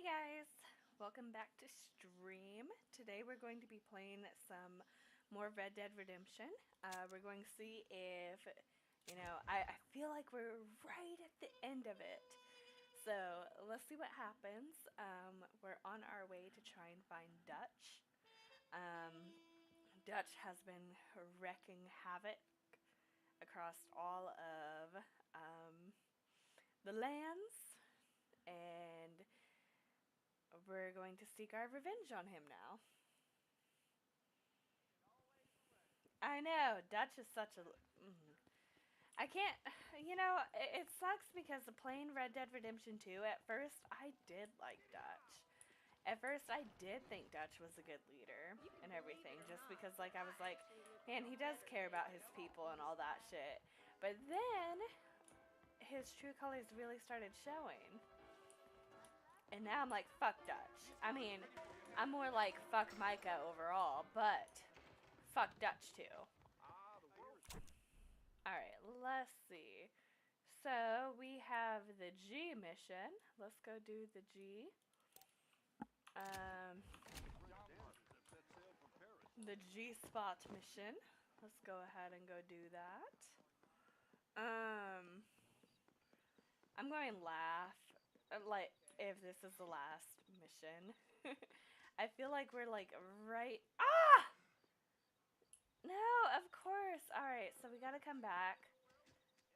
Hey guys, welcome back to stream. Today we're going to be playing some more Red Dead Redemption. We're going to see if, I feel like we're right at the end of it. So let's see what happens. We're on our way to try and find Dutch. Dutch has been wreaking havoc across all of the lands, and we're going to seek our revenge on him now. I know, Dutch is such a... I can't... it sucks because playing Red Dead Redemption 2, at first, I did like Dutch. At first, I did think Dutch was a good leader and everything, just because, I was like, man, he does care about his people and all that shit. But then, his true colors really started showing. And now I'm like, fuck Dutch. I mean, I'm more like, fuck Micah overall, but fuck Dutch too. Alright, let's see. So, we have the G mission. Let's go do the G. The G spot mission. Let's go ahead and go do that. I'm going laugh. Like, if this is the last mission. I feel like we're like right... Ah! No, of course. Alright, so we gotta come back.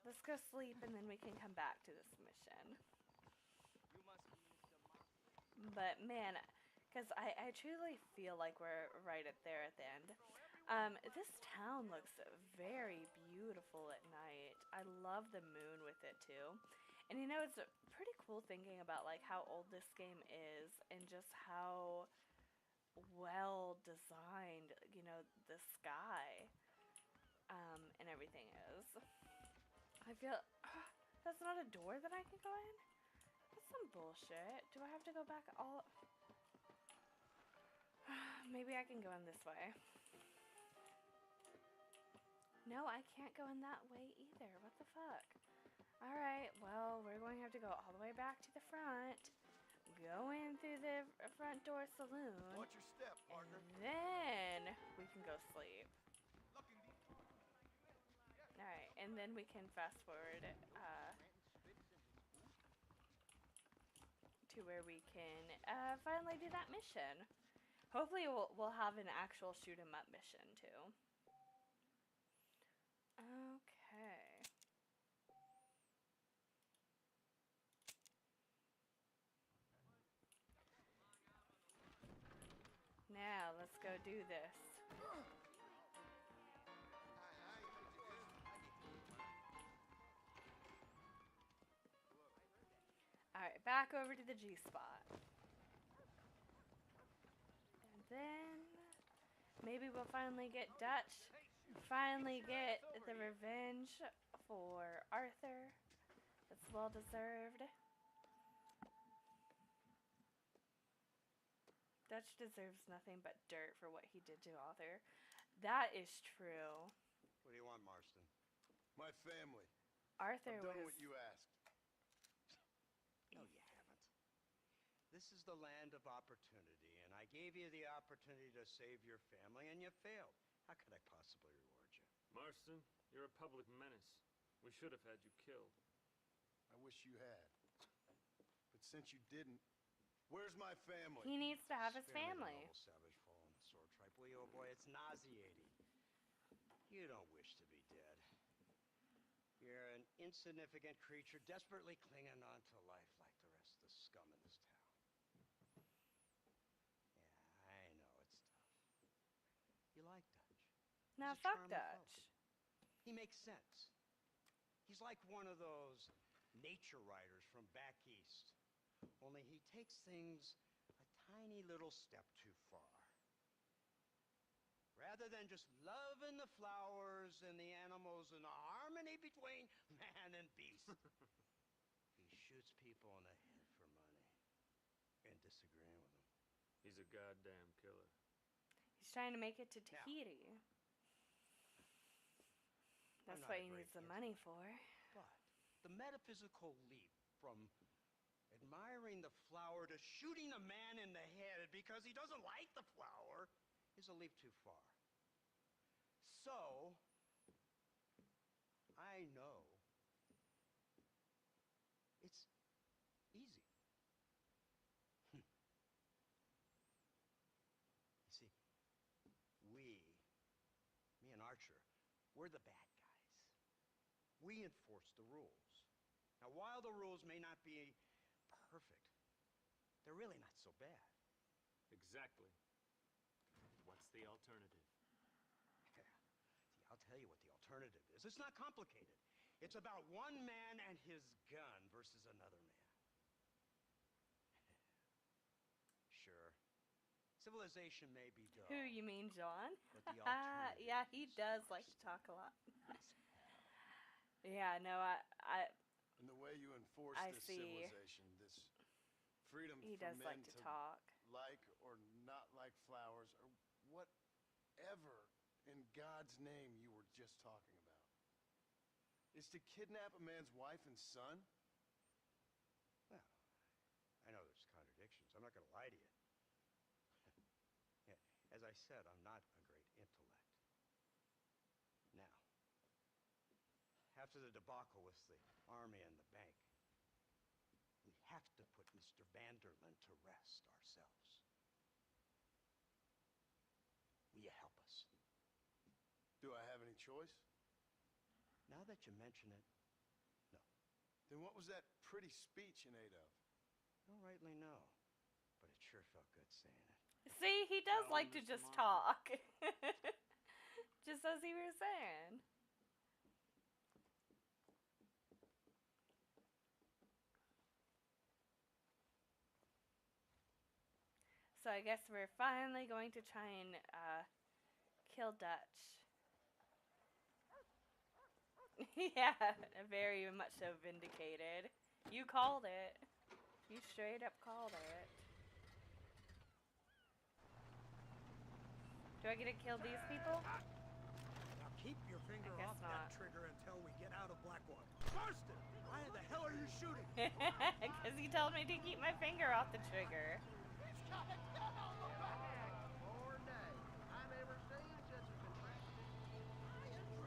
Let's go sleep and then we can come back to this mission. But man, because I truly feel like we're right there at the end. This town looks very beautiful at night. I love the moon with it too. And it's pretty cool thinking about like how old this game is and just how well designed, the sky and everything is. I feel that's not a door that I can go in? That's some bullshit. Do I have to go back all... Maybe I can go in this way. No, I can't go in that way either. What the fuck? Alright, well, we're going to have to go all the way back to the front. Go in through the front door saloon. Watch your step, partner. And then we can go sleep. Alright, and then we can fast forward to where we can finally do that mission. Hopefully we'll have an actual shoot 'em up mission too. Okay. Now let's go do this. Alright, back over to the G spot. And then maybe we'll finally get Dutch. Finally get the revenge for Arthur. It's well deserved. Dutch deserves nothing but dirt for what he did to Arthur. That is true. What do you want, Marston? My family. Arthur I've done was... what you asked. No, you haven't. This is the land of opportunity, and I gave you the opportunity to save your family, and you failed. How could I possibly reward you? Marston, you're a public menace. We should have had you killed. I wish you had. But since you didn't, where's my family? He needs to have his Spare me the family. noble savage fall on the sword tripe, will you, old boy? It's nauseating. You don't wish to be dead. You're an insignificant creature desperately clinging on to life like the rest of the scum in this town. Yeah, I know, it's tough. You like Dutch. Now He's a fuck charming fellow. Dutch. He makes sense. He's like one of those nature writers from back east. Only he takes things a tiny little step too far. Rather than just loving the flowers and the animals and the harmony between man and beast, he shoots people in the head for money and disagreeing with them. He's a goddamn killer. He's trying to make it to Tahiti. That's not what a he great needs the intellect. money for. But the metaphysical leap from admiring the flower to shooting a man in the head because he doesn't like the flower is a leap too far. So, I know it's easy. You see, me and Archer, we're the bad guys. We enforce the rules. Now, while the rules may not be perfect, they're really not so bad. Exactly. What's the alternative? Yeah. See, I'll tell you what the alternative is. It's not complicated. It's about one man and his gun versus another man. Sure. Civilization may be dull. Who, you mean John? But the alternative Yeah, he is does much like to talk a lot. hell. Yeah, no, I And the way you enforce I this see. civilization, this freedom he for does men like to talk. like or not like flowers or whatever in God's name you were just talking about, is to kidnap a man's wife and son? Well, I know there's contradictions. I'm not going to lie to you. Yeah, as I said, I'm not a great intellect. Now, after the debacle with the army and the bank, we have to put Mr. Vanderlyn to rest ourselves. Will you help us? Do I have any choice? Now that you mention it, no. Then what was that pretty speech in aid of? I don't rightly know, but it sure felt good saying it. See, he does Tell like him, to Mr. just Marshall. talk. Just as he was saying. So I guess we're finally going to try and kill Dutch. Yeah, very much so vindicated. You called it. You straight up called it. Do I get to kill these people? Now keep your finger I guess off not. that trigger until we get out of Blackwater. Marston, why the hell are you shooting? Because he told me to keep my finger off the trigger.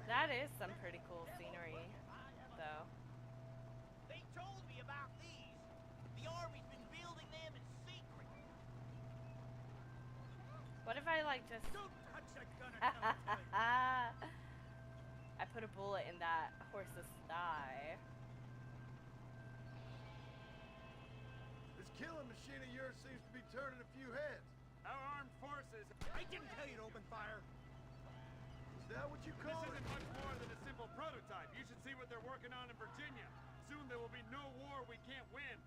That is some pretty cool scenery, though. They told me about these. The Army's been building them in secret. What if I like just... Don't touch that gun until it's clean. I put a bullet in that horse's thigh. This killing machine of yours seems to be turning a few heads. Our armed forces. I didn't tell you to open fire. Is that what you This call it? isn't much more than a simple prototype. You should see what they're working on in Virginia. Soon there will be no war we can't win.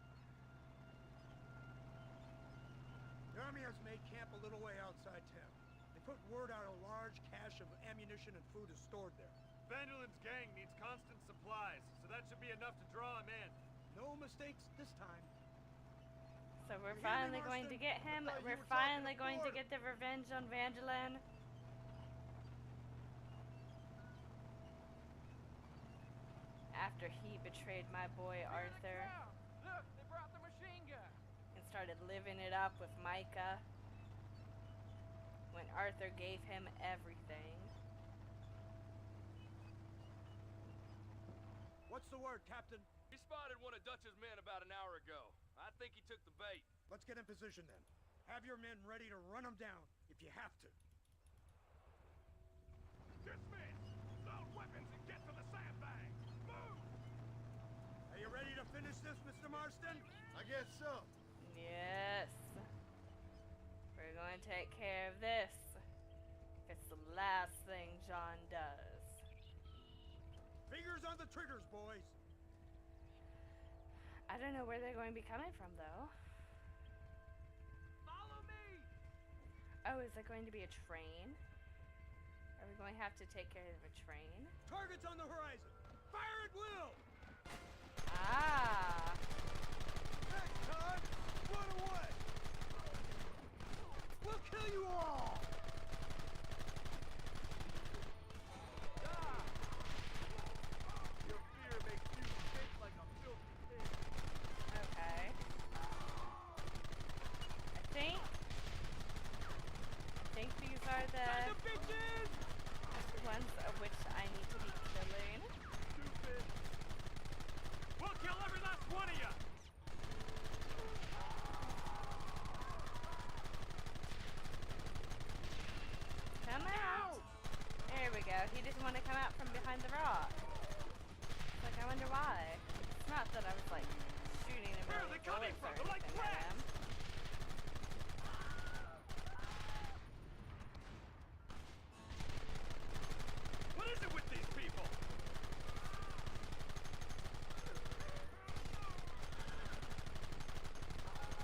The Army has made camp a little way outside town. They put word out a large cache of ammunition and food is stored there. Vanderlyn's gang needs constant supplies, so that should be enough to draw him in. No mistakes this time. So we're You hear me, finally going to Marston? get him. I thought you We're were talking finally to going to Ford. get the revenge on Vanderlyn. After he betrayed my boy Arthur Look, they brought the machine gun. and started living it up with Micah when Arthur gave him everything. What's the word, Captain? We spotted one of Dutch's men about an hour ago. I think he took the bait. Let's get in position then. Have your men ready to run them down if you have to. Dismiss! Load weapons and get to the sandbags! Move! Are you ready to finish this, Mr. Marston? I guess so. Yes. We're going to take care of this. It's the last thing John does. Fingers on the triggers, boys. I don't know where they're going to be coming from, though. Follow me. Oh, is it going to be a train? Are we going to have to take care of a train? Targets on the horizon. Fire at will. Ah! Next time, run away. We'll kill you all. Your fear makes you shake like a filthy pig. Okay. he didn't want to come out from behind the rock. Like, I wonder why. It's not that I was like shooting him Where are with they coming bullets or from? They're like anything at him. What is it with these people?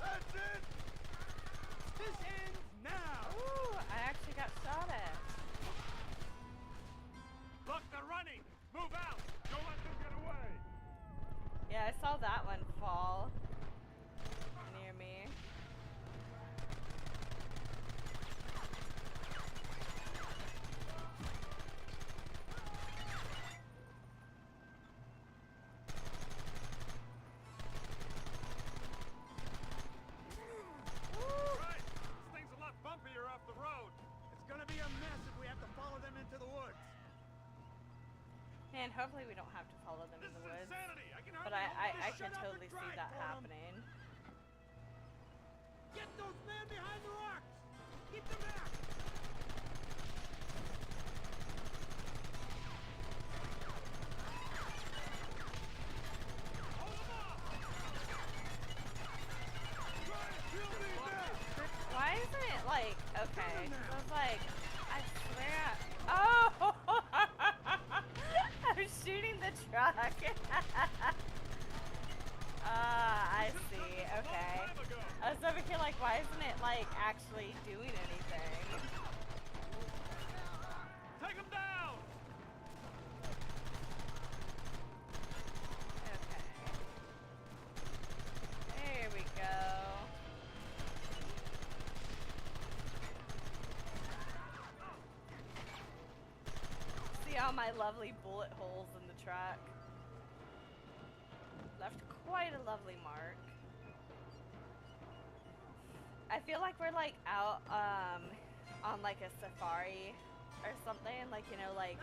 That's it! This ends now! Ooh, I actually got shot at. Look, they're running! Move out! Don't let them get away! Yeah, I saw that one fall near me. Right! This thing's a lot bumpier off the road! It's gonna be a mess if we have to follow them into the woods. And hopefully we don't have to follow them This in the is woods. insanity! I can But hardly hold I this can shut up and totally see drive that for 'em. happening. Get those men behind the rocks! Keep them back! Hold them off! Try and kill me now! Why isn't it like, okay, 'cause I was like, I swear, oh, I was shooting the truck. I see, okay. I was over here like, why isn't it like actually doing anything? Take them down! Okay. There we go. See all my lovely bullet holes in the truck. Left quite a lovely mark. I feel like we're like out on like a safari or something, like, you know, like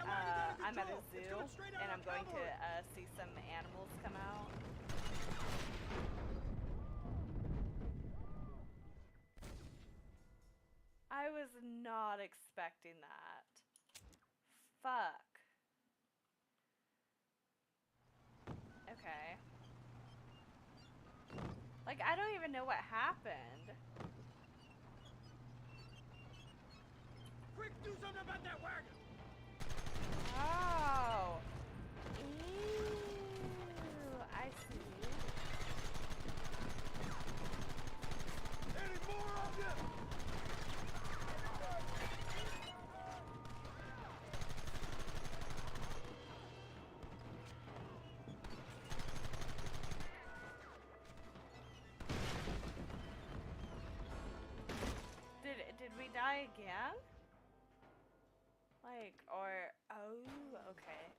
I'm at a zoo and I'm going to see some animals come out. I was not expecting that. Fuck. Okay. Like, I don't even know what happened. Quick, do something about that wagon! Oh. Ew. I see. Any more of you? Did we die again? Like, or, oh, okay.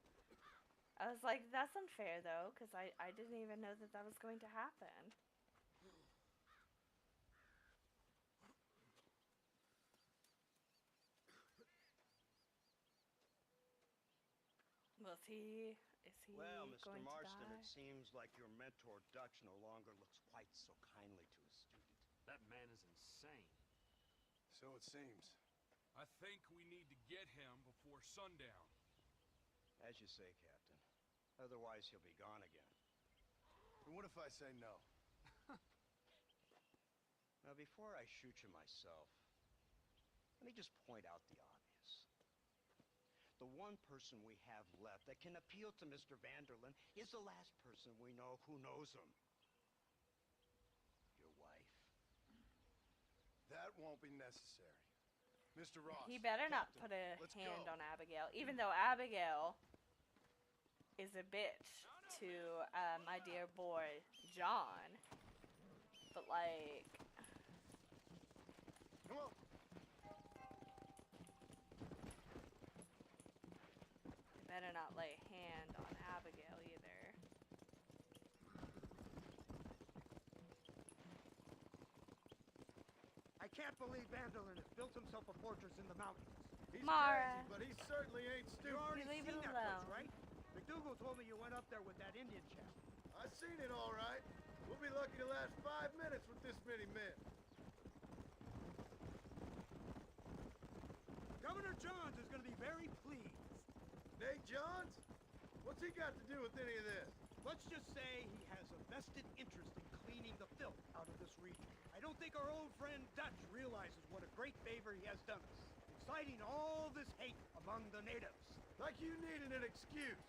I was like, that's unfair though, because I didn't even know that that was going to happen. Well, is he Well, Mr. going Marston, to die? it seems like your mentor Dutch no longer looks quite so kindly to his student. That man is insane. So it seems. I think we need to get him before sundown. As you say, Captain. Otherwise, he'll be gone again. And what if I say no? Now, before I shoot you myself, let me just point out the obvious. The one person we have left that can appeal to Mr. Vanderlyn is the last person we know who knows him. Your wife. That won't be necessary. Mr. Ross. He better not Captain, put a let's hand go. on Abigail, even though Abigail is a bitch to my dear boy John. But like, Come on. better not lay a hand on Abigail either. I can't believe Vanderlyn has built himself a fortress in the mountains. He's Mara. crazy, but he certainly ain't You stupid. already leave seen it that place, alone. right? McDougal told me you went up there with that Indian chap. I seen it all right. We'll be lucky to last 5 minutes with this many men. Governor Johns is going to be very pleased. Nate Johns? What's he got to do with any of this? Let's just say he has a vested interest in cleaning the filth out of this region. I don't think our old friend Dutch realizes what a great favor he has done us, inciting all this hate among the natives. Like you needed an excuse.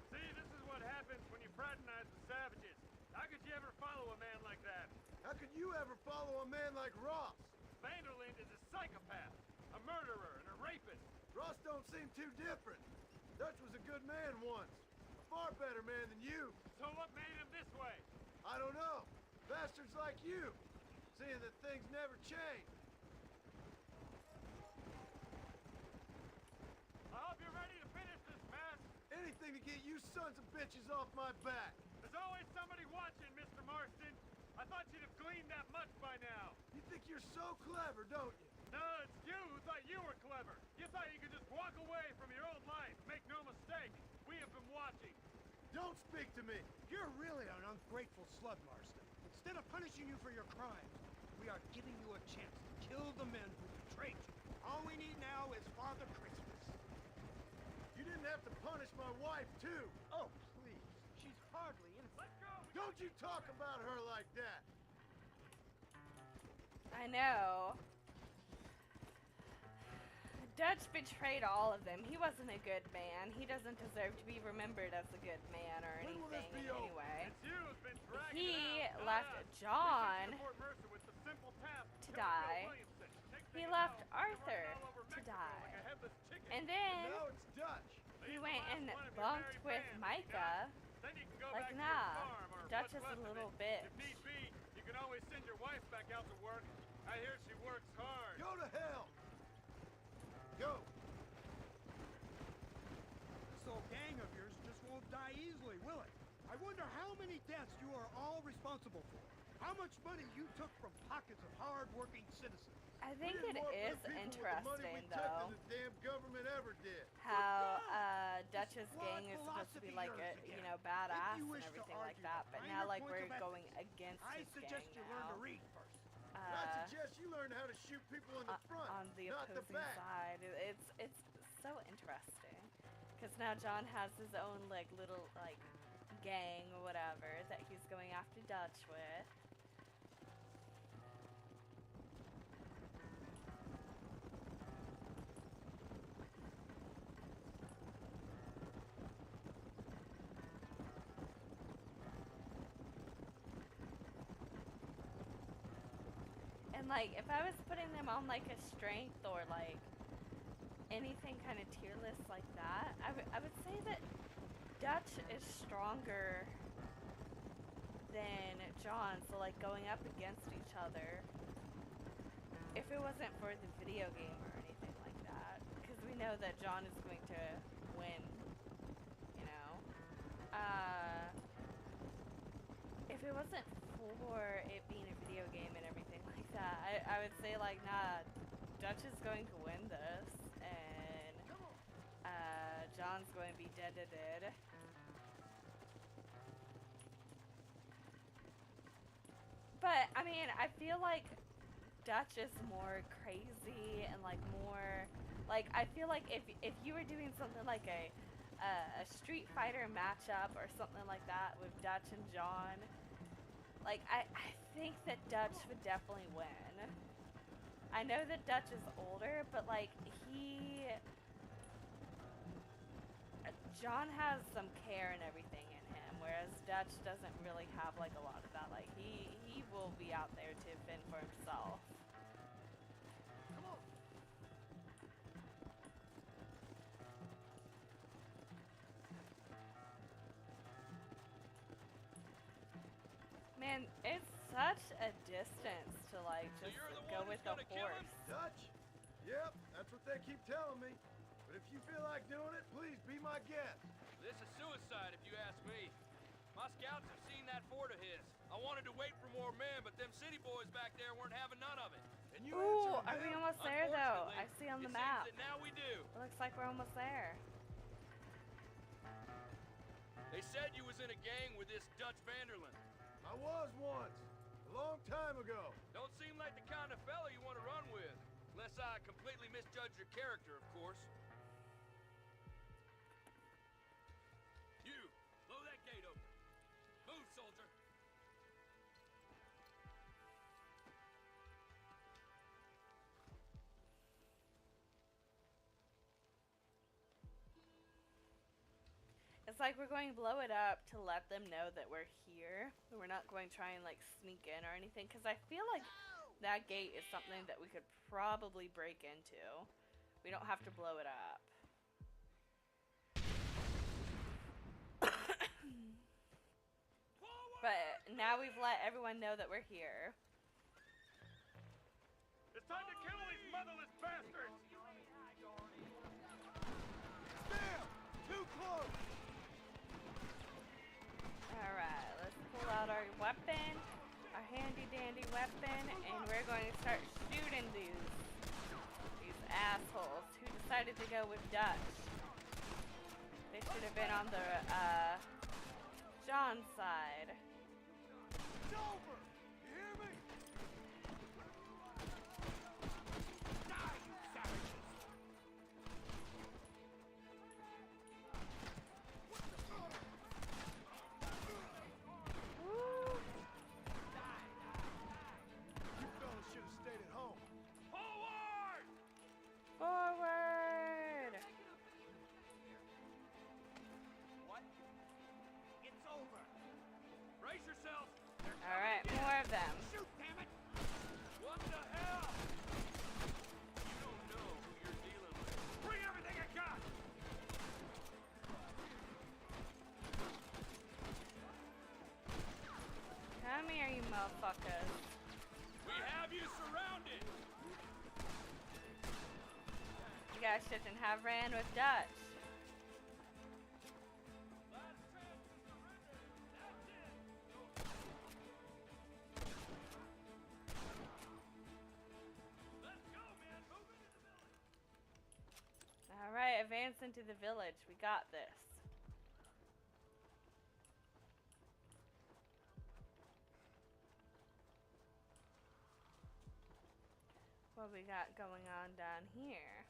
See, this is what happens when you fraternize with savages. How could you ever follow a man like that? How could you ever follow a man like Ross? Vanderland is a psychopath, a murderer, and a rapist. Ross don't seem too different. Dutch was a good man once. A far better man than you. So what made him this way? I don't know. Bastards like you. Seeing that things never change. I hope you're ready to finish this mess. Anything to get you sons of bitches off my back. There's always somebody watching, Mr. Marston. I thought you'd have gleaned that much by now. You think you're so clever, don't you? No, it's you who thought you were clever. You thought you could just walk away from your old life. Make no mistake, we have been watching. Don't speak to me. You're really an ungrateful slug, Marston. Instead of punishing you for your crimes, we are giving you a chance to kill the men who betrayed you. All we need now is Father Christmas. You didn't have to punish my wife, too. Oh, please. She's hardly innocent. Let's go. Don't you talk about her like that. I know. Dutch betrayed all of them. He wasn't a good man. He doesn't deserve to be remembered as a good man or When will this anything be in over? any way. It's you who's been dragging He it out. left We sent John you to Fort Mercer with the simple task of to killing die. Bill Williamson. Next He thing you left know, you're Arthur running all over to Mexico die. like a headless chicken. And then Now it's Dutch. he Leave went the and last one of your bunked married with fans, Micah. Then you can go Like, back to nah, your farm or Dutch what's is a left of little it. bitch. If need be, you can always send your wife back out to work. I hear she works hard. Go to hell. Go. This old gang of yours just won't die easily, will it? I wonder how many deaths you are all responsible for. How much money you took from pockets of hard-working citizens. I think We it did more for is the people with the money interesting we took though than the damn government ever did. how Dutch's flawed gang is supposed to be like a philosophy yours again. badass If you and wish to everything like argue that, the but finer now like points we're of going ethics, against I his suggest gang you learn now. to read first. I suggest you learn how to shoot people in the front, on the not the opposing back. side. It's so interesting because now John has his own like little like gang or whatever that he's going after Dutch with. And like if I was putting them on like a strength or like anything kind of tier list like that, I would say that Dutch is stronger than John, so like going up against each other, if it wasn't for the video game or anything like that, because we know that John is going to win, you know. If it wasn't for it being a video game and everything like that, I would say like, nah, Dutch is going to win this, and John's going to be dead. But I mean, I feel like Dutch is more crazy and like more like, I feel like if you were doing something like a Street Fighter matchup or something like that with Dutch and John, like I think that Dutch would definitely win. I know that Dutch is older, but like John has some care and everything in him, whereas Dutch doesn't really have like a lot of that. Like he will be out there to fend for himself. Come on. Man, it's such a distance to like just go with the horse. Dutch? Yep, that's what they keep telling me. But if you feel like doing it, please be my guest. This is suicide, if you ask me. My scouts have seen that fort of his. I wanted to wait for more men, but them city boys back there weren't having none of it. And you Ooh, answer are we them? almost there though? I Unfortunately, see on the it map. seems that now we do. It looks like we're almost there. They said you was in a gang with this Dutch Vanderland. I was once. A long time ago. Don't seem like the kind of fella you want to run with. Unless I completely misjudge your character, of course. You, blow that gate open. Move, soldier. It's like we're going to blow it up to let them know that we're here. We're not going to try and like sneak in or anything, because I feel like that gate is something that we could probably break into. We don't have to blow it up. But now we've let everyone know that we're here. It's time to kill these motherless bastards! Damn! Too close! Alright, let's pull out our weapon, our handy dandy weapon, and we're going to start shooting these assholes who decided to go with Dutch. They should have been on the John's side. It's over! You hear me? Die, you savages! Woo! You fellas should have stayed at home. Forward! Forward! What? It's over. Brace yourselves! Alright, more of them. Shoot, damn it! What the hell? You don't know who you're dealing with. Bring everything I got! Come here, you motherfuckers. We have you surrounded. You guys shouldn't have ran with Dutch. Alright, advance into the village. We got this. What we got going on down here?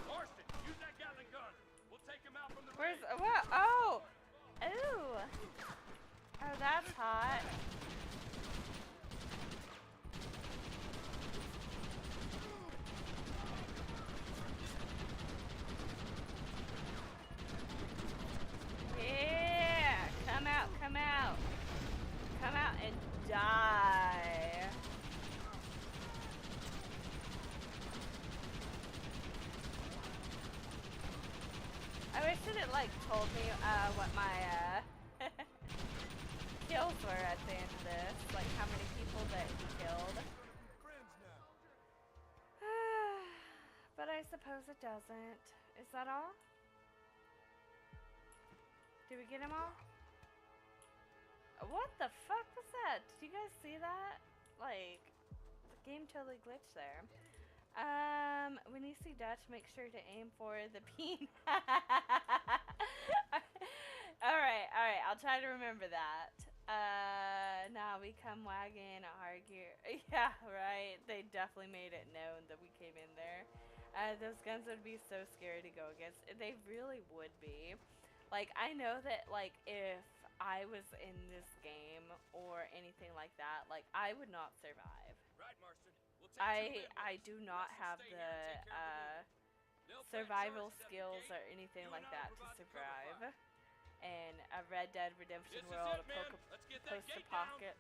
Marston, use that Gatling gun. We'll take him out from the Where's range. what? Oh, ooh. Oh, that's hot. Yeah, come out, come out, come out and die. I wish that it like told me what my kills were at the end of this, like how many people that he killed. Friends now. But I suppose it doesn't. Is that all? Did we get them all? What the fuck was that? Did you guys see that? Like, the game totally glitched there. When you see Dutch, make sure to aim for the peen. Alright, I'll try to remember that. Now we come wagging our gear. Yeah, right. They definitely made it known that we came in there. Those guns would be so scary to go against. They really would be. Like, I know that, like, if I was in this game or anything like that, like, I would not survive. Right, Marston. We'll take I do not have the survival skills or anything like that to survive in a Red Dead Redemption world, a post-apocalyptic.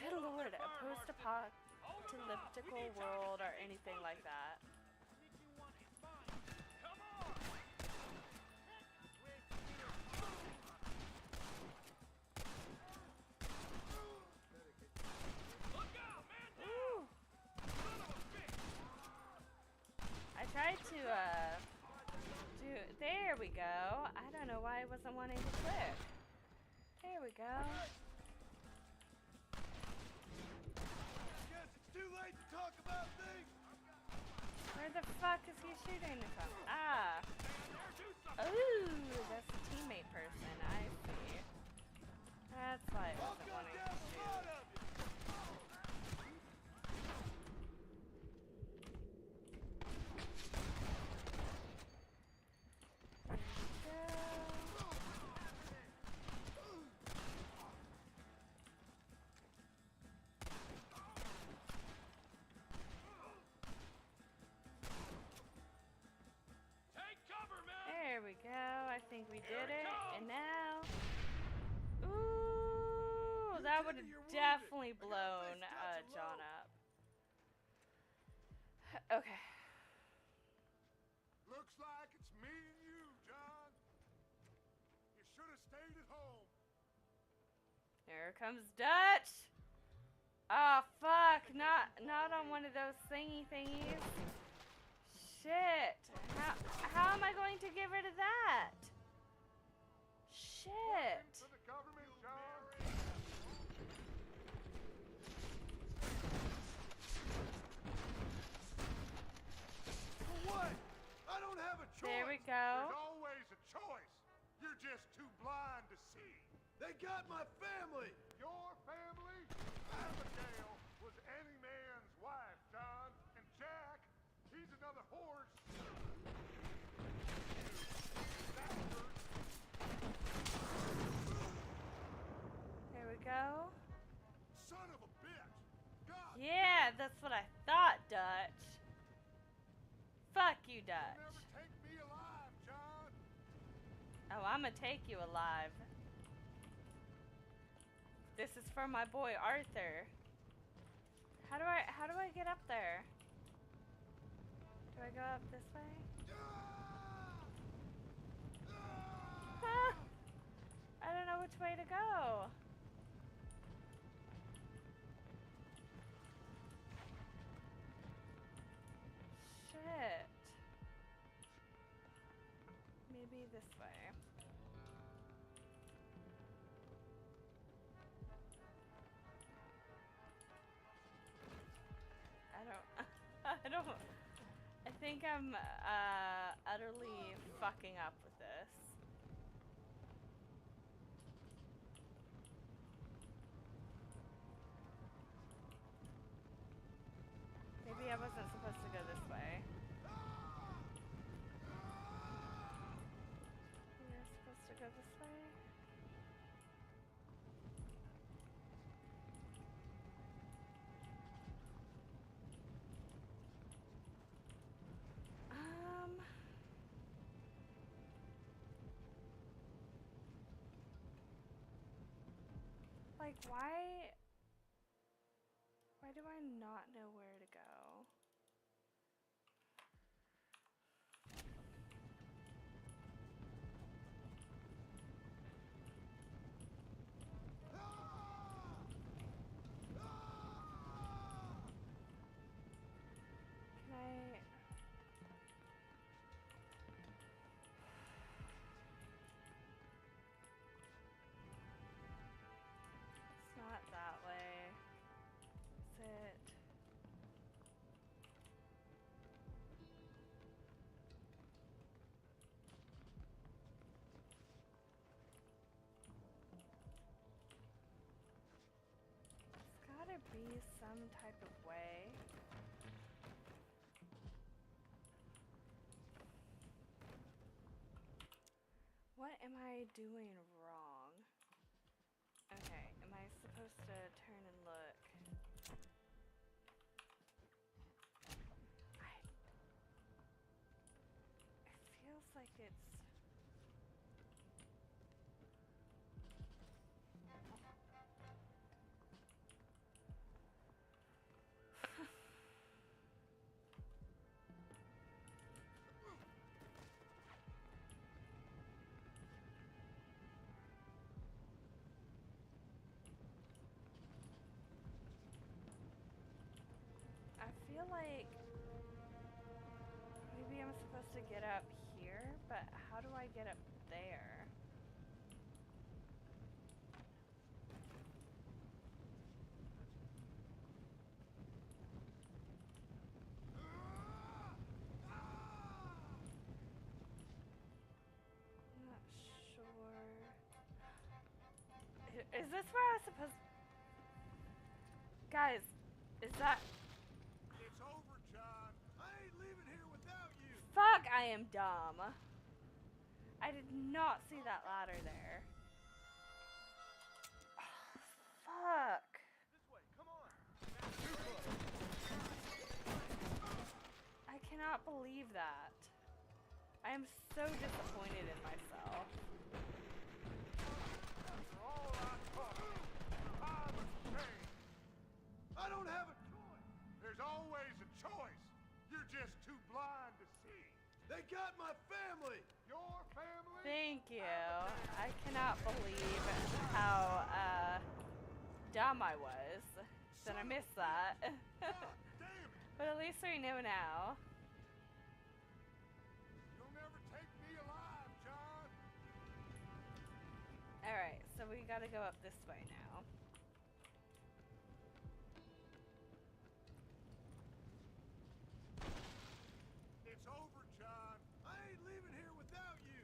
Good lord, a post-apocalyptical world or anything like that. Ooh. I tried to do. There we go. I don't know why I wasn't wanting to click. There we go. Guess it's too late to talk about things. Where the fuck is he shooting from? Ah. Ooh, that's a teammate person. I see. That's why I wasn't wanting to shoot. There we go. I think we did it. And now, ooh, that would have definitely blown John up. Okay. Looks like it's me and you, John. You should have stayed at home. Here comes Dutch. Oh fuck! Not on one of those thingies. Shit! How am I going to get rid of that? Shit! For the government, John. For what? I don't have a choice. There we go. There's always a choice. You're just too blind to see. They got my family. Your family? Abigail was any man's wife, John. And Jack, he's another horse. There we go. Son of a bitch. God. Yeah, that's what I thought, Dutch. Fuck you, Dutch. Never take me alive, John. Oh, I'ma take you alive. This is for my boy Arthur. How do I get up there? Do I go up this way? Ah, I don't know which way to go. Shit. Maybe this way. I think I'm utterly fucking up with this. Maybe I wasn't supposed to go this way. You're supposed to go this way? Like, why do I not know where to go? Can I... It's not that way. Is it? It's gotta be some type of way. What am I doing wrong? Okay, am I supposed to turn and look? It feels like it's... I feel like maybe I'm supposed to get up here, but how do I get up there? Is this where I was supposed... Guys, is that... It's over, John. I ain't leaving here without you. Fuck, I am dumb. I did not see that ladder there. Fuck. This way, come on. I cannot believe that. I am so disappointed in myself. For all I talk, I must change. I don't have a choice. There's always a choice. You're just too blind to see. They got my family. Your family? Thank you. I cannot believe how dumb I was that I missed that. God damn it. But at least we know now. You'll never take me alive, John. Alright, so we gotta go up this way now. It's over, John. I ain't leaving here without you.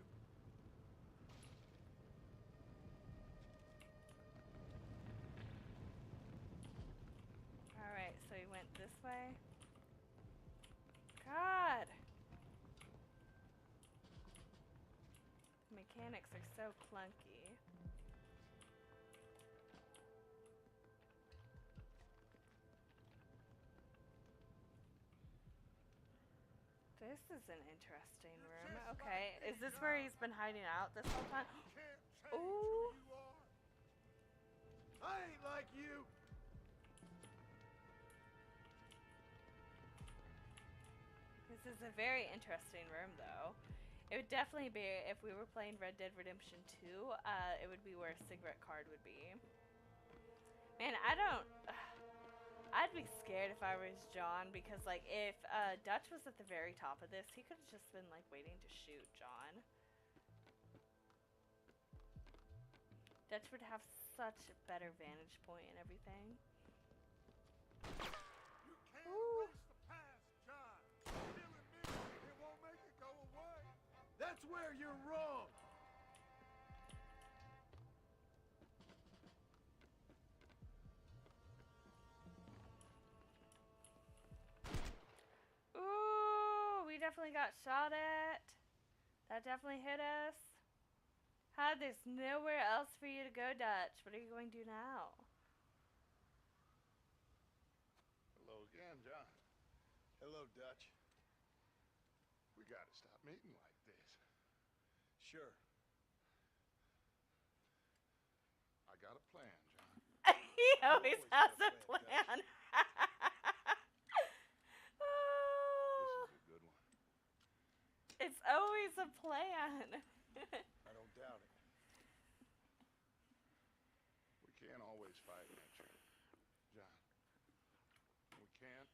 Alright, so we went this way. God! The mechanics are so clunky. This is an interesting room. Okay, is this where he's been hiding out this whole time? Can't change Ooh. who you are. I ain't like you. This is a very interesting room, though. It would definitely be, if we were playing Red Dead Redemption 2, it would be where Cigarette Card would be. Man, I don't... I'd be scared if I was John, because, like, if Dutch was at the very top of this, he could have just been, like, waiting to shoot John. Dutch would have such a better vantage point and everything. You can't Ooh. erase the past, John. Killing me, it won't make it go away. That's where you're wrong. Ooh, we definitely got shot at. That definitely hit us. Huh, there's nowhere else for you to go, Dutch. What are you going to do now? Hello again, John. Hello, Dutch. We gotta stop meeting like this. Sure. I got a plan, John. He always has a plan, plan. This is a good one. It's always a plan. I don't doubt it. We can't always fight nature, John. We can't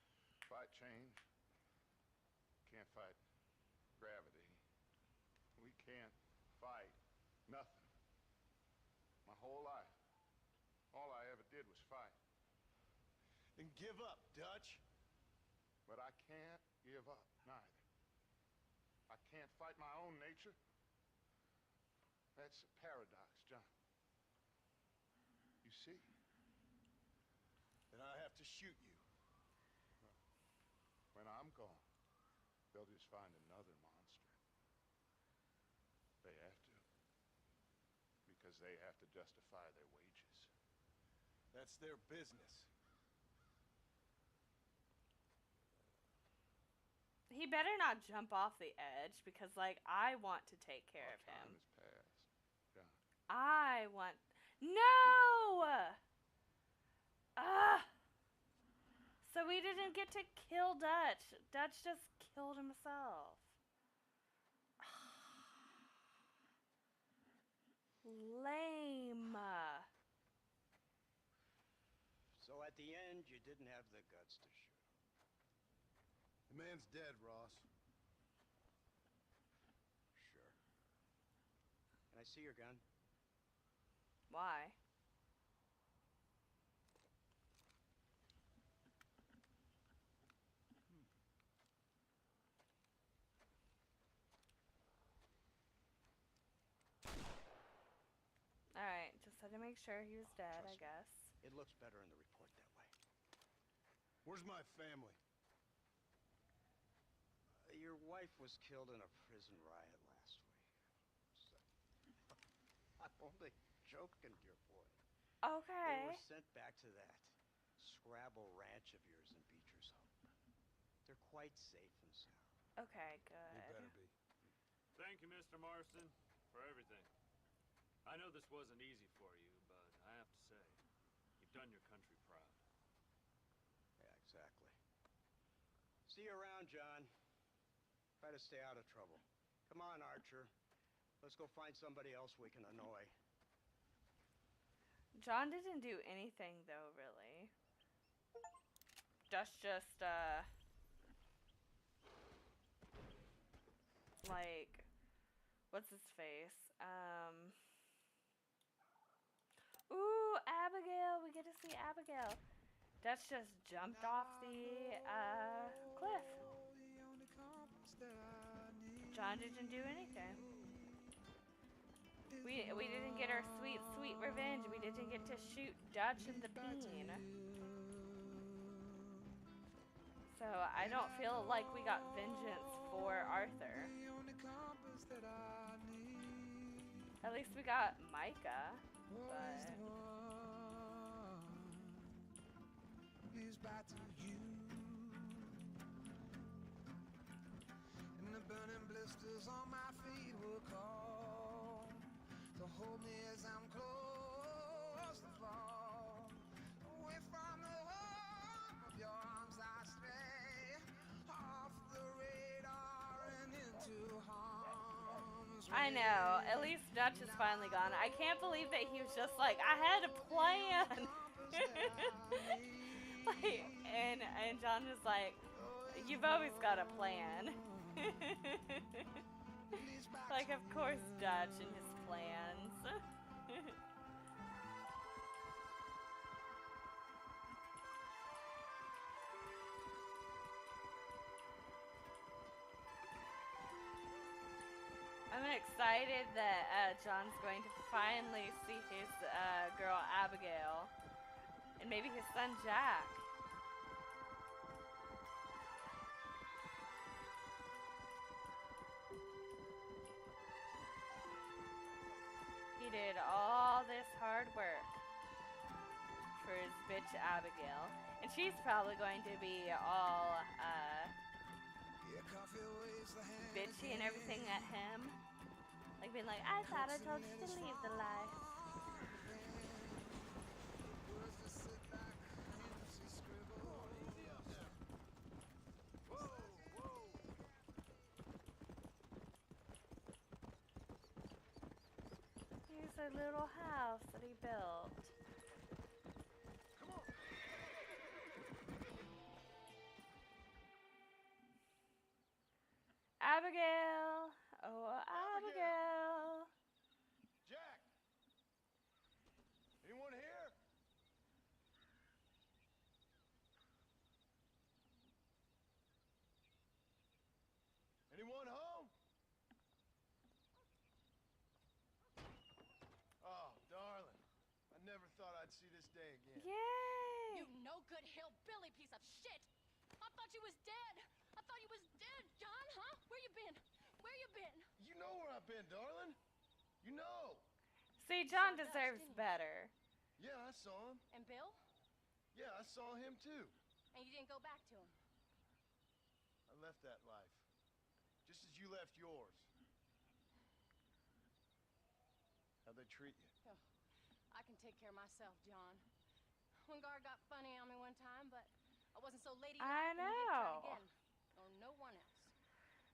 fight change. Can't fight gravity. We can't fight nothing. My whole life, all I ever did was fight. Then give up, Dutch. But I can't give up, neither. I can't fight my own nature. That's a paradox, John. You see? Then I have to shoot you. When I'm gone, they'll just find another monster. They have to. Because they have to justify their wages. That's their business. He better not jump off the edge, because, like, I want to take care Our of time him. has passed, John. I want... No! Ah! So we didn't get to kill Dutch. Dutch just killed himself. Lame. So at the end, you didn't have the guts to shoot him. The man's dead, Ross. Sure. Can I see your gun? Why? Alright, just Wanted to make sure he was dead, I Trust me. guess. It looks better in the report that way. Where's my family? Your wife was killed in a prison riot last week. I'm only joking, dear boy. They Okay. were sent back to that Scrabble ranch of yours in Beecher's Hope. They're quite safe and sound. Okay, They good. better be. Thank you, Mr. Marston, for everything. I know this wasn't easy for you, but I have to say, you've done your country proud. Yeah, exactly. See you around, John. Try to stay out of trouble. Come on, Archer. Let's go find somebody else we can annoy. John didn't do anything, though, really. Dutch just, like, what's his face? Ooh, Abigail. We get to see Abigail. Dutch just jumped off the, cliff. John didn't do anything. We didn't get our sweet, sweet revenge. We didn't get to shoot Dutch in the bean. So I don't feel like we got vengeance for Arthur. At least we got Micah, but... And the burning blisters on my feet will call to hold me as I'm close to fall. Away from the warmth of your arms I stray, off the radar and into harm's way. I know. At least Dutch is finally gone. I can't believe that he was just like, I had a plan. Like, and John was like, you've always got a plan. Like, of course, Dutch and his plans. I'm excited that John's going to finally see his girl Abigail and maybe his son Jack. He did all this hard work for his bitch Abigail, and she's probably going to be all bitchy and everything at him. Like being like, I thought I told you to leave the life. Here's a little house that he built. Abigail! Oh, Abigail! Jack! Anyone here? Anyone home? Oh, darling. I never thought I'd see this day again. Yay! You no-good hillbilly piece of shit! I thought you was dead! I thought you was dead, John, huh? Where you been? Where you been? You know where I've been, darling. You know. See, John Saw Dutch, deserves didn't you? better. Yeah, I saw him. And Bill? Yeah, I saw him too. And you didn't go back to him? I left that life. Just as you left yours. How'd they treat you? Oh, I can take care of myself, John. One guard got funny on me one time, but I wasn't so ladylike. I and he didn't try know. it again. Or no one else.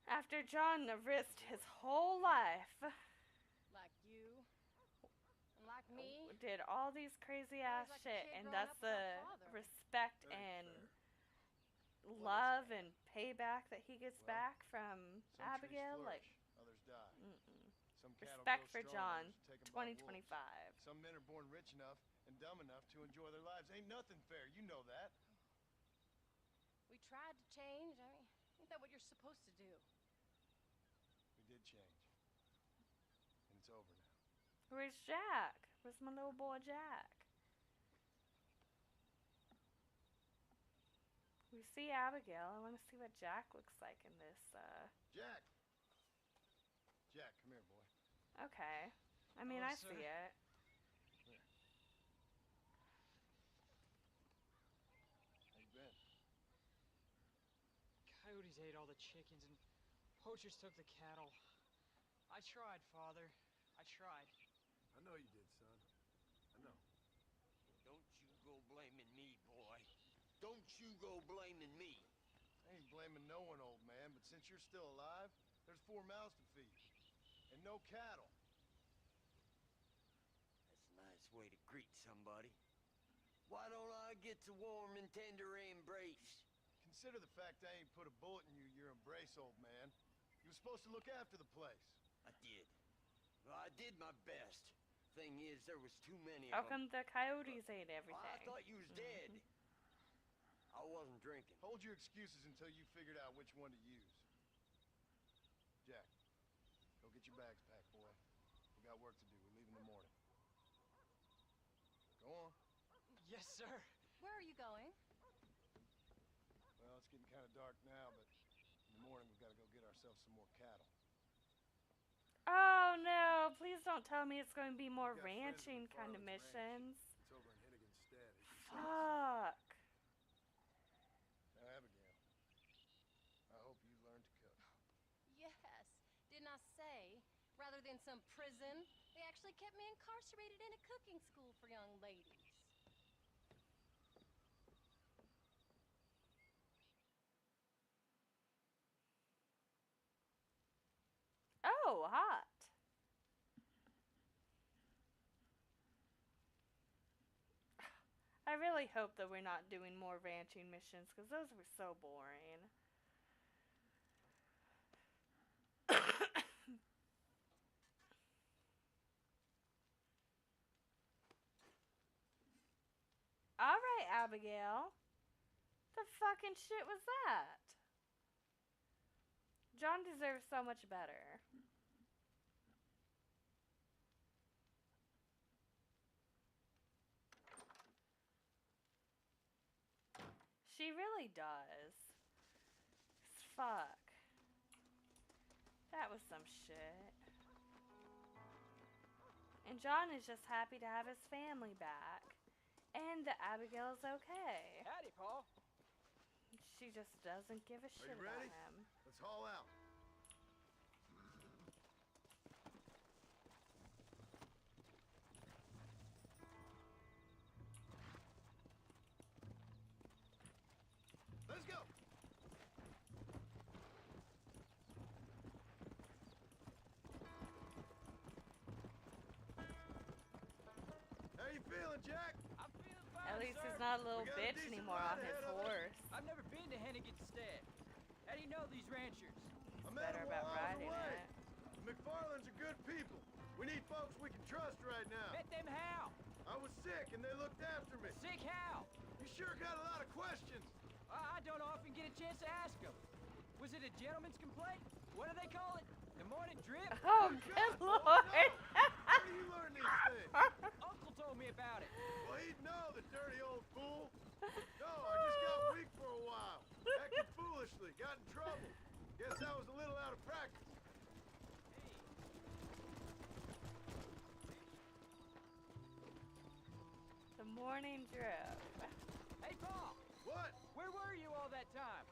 After John risked his whole life, Like you. And like me. did all these crazy ass like a shit, kid and growing that's up the without a father. respect That ain't and fair. love and payback that he gets Well, back from Some Abigail. trees Like, flourish, others die. Some cattle respect grow for strong, John, others are taken by wolves. 2025. Some men are born rich enough and dumb enough to enjoy their lives. Ain't nothing fair. You know that. We tried to change. I mean, ain't that what you're supposed to do? We did change. And it's over now. Where's Jack? Where's my little boy Jack? We see Abigail. I want to see what Jack looks like in this. Jack. Jack, come here, boy. Okay. I mean, Hello, I sir. see it. Here. How you been? Coyotes ate all the chickens and poachers took the cattle. I tried, Father. I tried. I know you did, son. I know. Don't you go blaming me, boy. Don't you go blaming me. I ain't blaming no one, old man, but since you're still alive, there's 4 mouths to feed. And no cattle. That's a nice way to greet somebody. Why don't I get the warm and tender embrace? Consider the fact I ain't put a bullet in your embrace, old man. You were supposed to look after the place. I did. Well, I did my best. Thing is, there was too many How of them. come the coyotes ate everything? I thought you was dead. I wasn't drinking. Hold your excuses until you figured out which one to use. Jack, go get your bags packed, boy. We got work to do. We leave in the morning. Go on. Yes, sir. Where are you going? Well, it's getting kind of dark now, but in the morning we've got to go get ourselves some more cattle. Oh no, please don't tell me it's going to be more We got friends at ranching kind of McFarland's ranch. missions. It's over in Hennigan's stead. Fuck. Now, Abigail, I hope you learn to cook. Yes. Didn't I say? Rather than some prison, they actually kept me incarcerated in a cooking school for young ladies. Oh, hot. I really hope that we're not doing more ranching missions because those were so boring. Alright, Abigail. The fucking shit was that? John deserves so much better. She really does. Fuck. That was some shit. And John is just happy to have his family back. And that Abigail's okay. Howdy, Paul. She just doesn't give a shit you about ready? him. Let's haul out. Let's go. How you feeling, Jack? I'm feeling fine, At least sir. he's not a little We got a bitch decent anymore ride on his ahead of us. horse. I've never been to Hennigan's stead. How do you know these ranchers? I He's met better him about while I was riding away. it. McFarland's are good people. We need folks we can trust right now. Met them how? I was sick and they looked after me. Sick how? You sure got a lot of questions. I don't often get a chance to ask them. Was it a gentleman's complaint? What do they call it? The morning drip? Oh, God, good boy, lord! no. Where do you learn these things? Uncle told me about it. Well, he'd know, the dirty old fool. No, I just got weak for a while. Acted foolishly, got in trouble. Guess I was a little out of practice. The morning drip. Hey, Paul. What? Where were you all that time?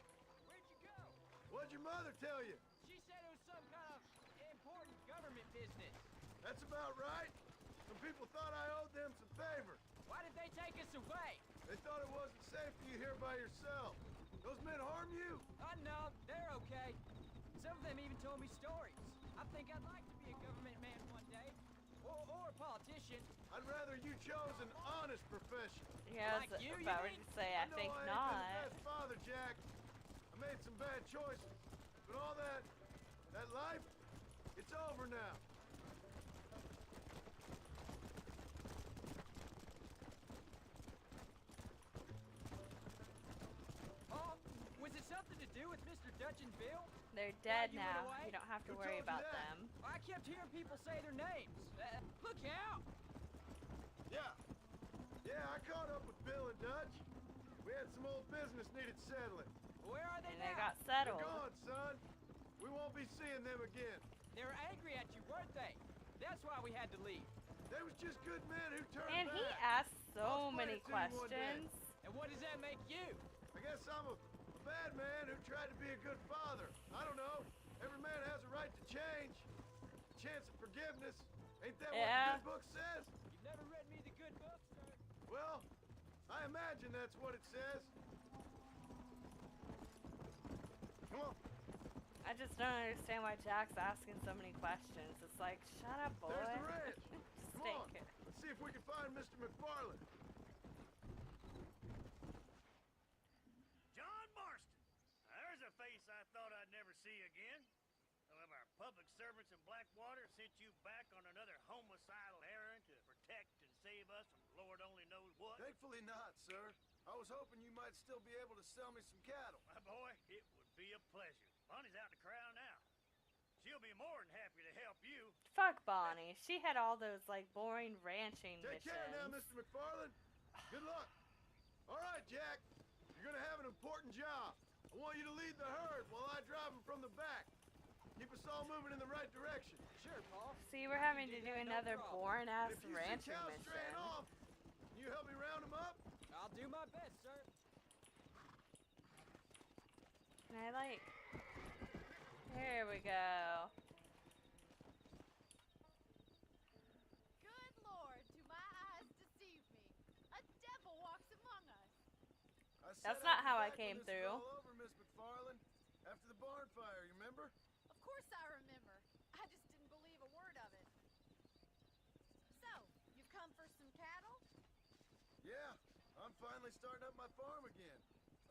Where'd you go? What'd your mother tell you? She said it was some kind of important government business. That's about right. Some people thought I owed them some favor. Why did they take us away? They thought it wasn't safe for you here by yourself. Those men harm you? No, they're okay. Some of them even told me stories. I think I'd like to be a government man one day. Or a politician. I'd rather you chose an honest profession. Yeah, Like I was you about mean? to say, I know think I ain't not. been the best father, Jack. I made some bad choices. But all that life, it's over now. Oh, was it something to do with Mr. Dutch and Bill? They're dead you went now. away? You don't have to Who worry told you about that? them. I kept hearing people say their names. Look out! and some old business needed settling. Where are they And now? they got They're settled. gone, son. We won't be seeing them again. They were angry at you, weren't they? That's why we had to leave. They was just good men who turned And back. he asked I'll so explain many it to you one day. questions. And what does that make you? I guess I'm a bad man who tried to be a good father. I don't know. Every man has a right to change. A chance of forgiveness. Ain't that what the good book says? You've never read me the good book, sir. Well, I imagine that's what it says. Come on. I just don't understand why Jack's asking so many questions. It's like, shut up, boy. There's the ranch. Just Come take on. it. Let's see if we can find Mr. McFarland. John Marston. There's a face I thought I'd never see again. Some of our public servants in Blackwater sent you back on another homicidal errand to protect and save us from Lord only knows what. Thankfully not, sir. I was hoping you might still be able to sell me some cattle. My boy, it would be a pleasure. Bonnie's out in the crowd now. She'll be more than happy to help you. Fuck Bonnie. She had all those, like, boring ranching Take missions. care now, Mr. McFarland. Good luck. All right, Jack. You're gonna have an important job. I want you to lead the herd while I drive them from the back. Keep us all moving in the right direction. Sure, Paul. See, we're having to do No another problem. boring-ass If you see ranching cows mission. straying off, can you help me round them up? I'll do my best, sir. Can I, like... There we go. Good Lord, do my eyes deceive me? A devil walks among us. I said That's I'd not be how I back when came this through. was all over, Miss McFarland. After the barn fire, you remember? Of course I remember. I just didn't believe a word of it. So, you've come for some cattle? Yeah, I'm finally starting up my farm again.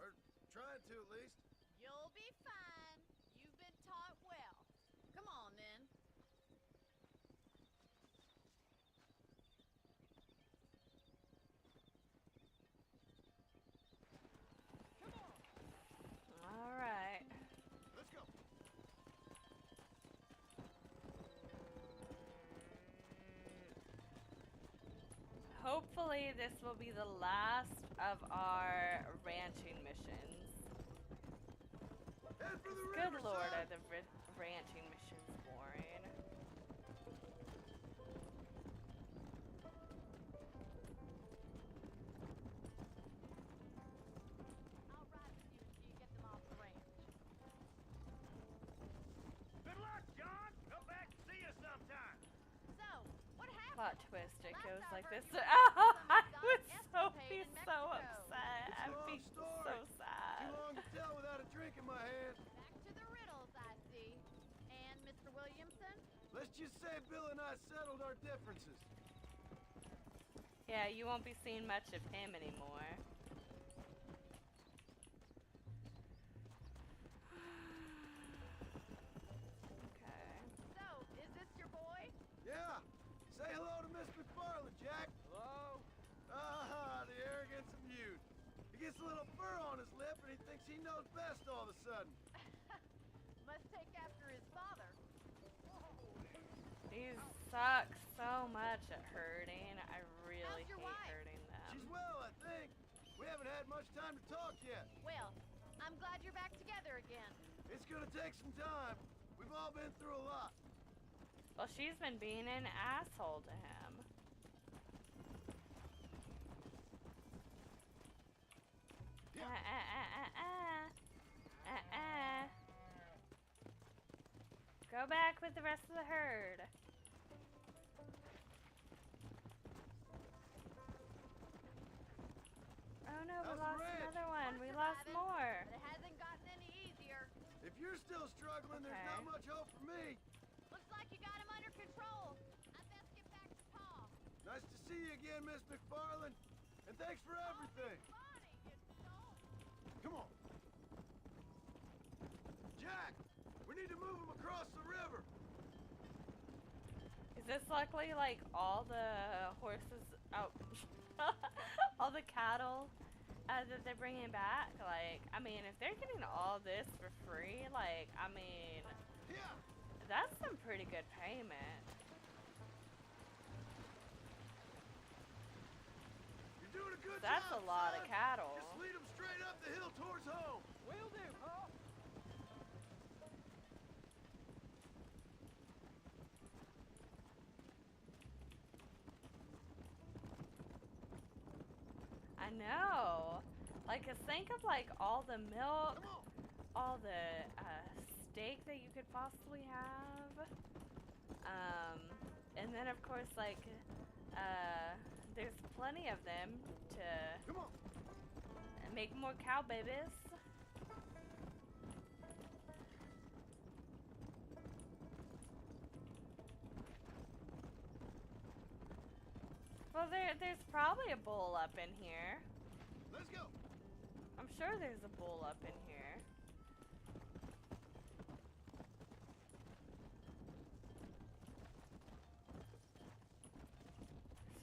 Or trying to, at least. You'll be fine. You've been taught well. Come on, then. All right. Let's go. Hopefully this will be the last of our ranching missions. Head for the Good river, lord, son. are the ranching missions boring. I'll ride with you until you get them off the ranch. Good luck, John. Come back and see us sometime. So, what happened? Plot twist, it Last goes I like heard, this. you were Oh, some I exotic would escapade be in so Mexico. upset. It's a I'd be long story. so sad. Too long to tell without a drink in my hand. Back to the riddles, I see. And Mr. Williamson? Let's just say Bill and I settled our differences. Yeah, you won't be seeing much of him anymore. Okay. So, is this your boy? Yeah. Say hello to Miss McFarland, Jack. Hello? Ah, the arrogance of youth. He gets a little fur on his lip and he thinks he knows best all of a sudden. Must take after his father. These suck so much at herding. I really How's your hate wife? herding them. She's well, I think. We haven't had much time to talk yet. Well, I'm glad you're back together again. It's gonna take some time. We've all been through a lot. Well, she's been being an asshole to him. Go back with the rest of the herd. Oh no, we How's the lost ranch? another one. We We're lost surviving, more. But it hasn't gotten any easier. If you're still struggling, there's not Okay. much hope for me. Looks like you got him under control. I'd best get back to Pa. Nice to see you again, Miss McFarland. And thanks for everything. Bonnie, you don't. Come on. Jack, we need to move him across the river. Is this luckily like all the horses? Oh, all the cattle that they're bringing back? Like, I mean, if they're getting all this for free, like, I mean, Yeah. that's some pretty good payment. You're doing a good That's job, a lot of son. cattle. Just lead them straight the hill towards home. Will do, Paul. I know. Like, just think of like all the milk, all the steak that you could possibly have. And then of course like there's plenty of them to make more cow babies. Well, there's probably a bull up in here. Let's go. I'm sure there's a bull up in here.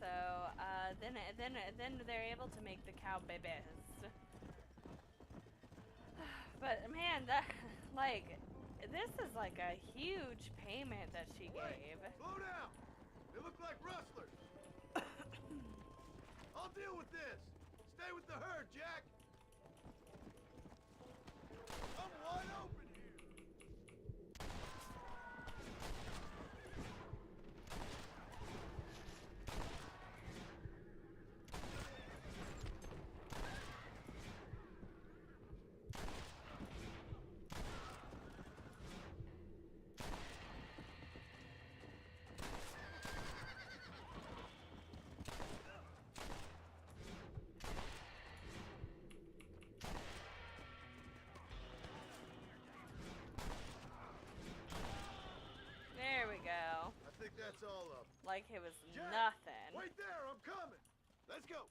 So, then they're able to make the cow babies. But man, that like this is like a huge payment that she gave. Slow down. They look like rustlers. I'll deal with this. Stay with the herd, Jack. I'm wide open here. There we go. I think that's all of them. Like it was Jack, nothing. wait there, I'm coming. Let's go.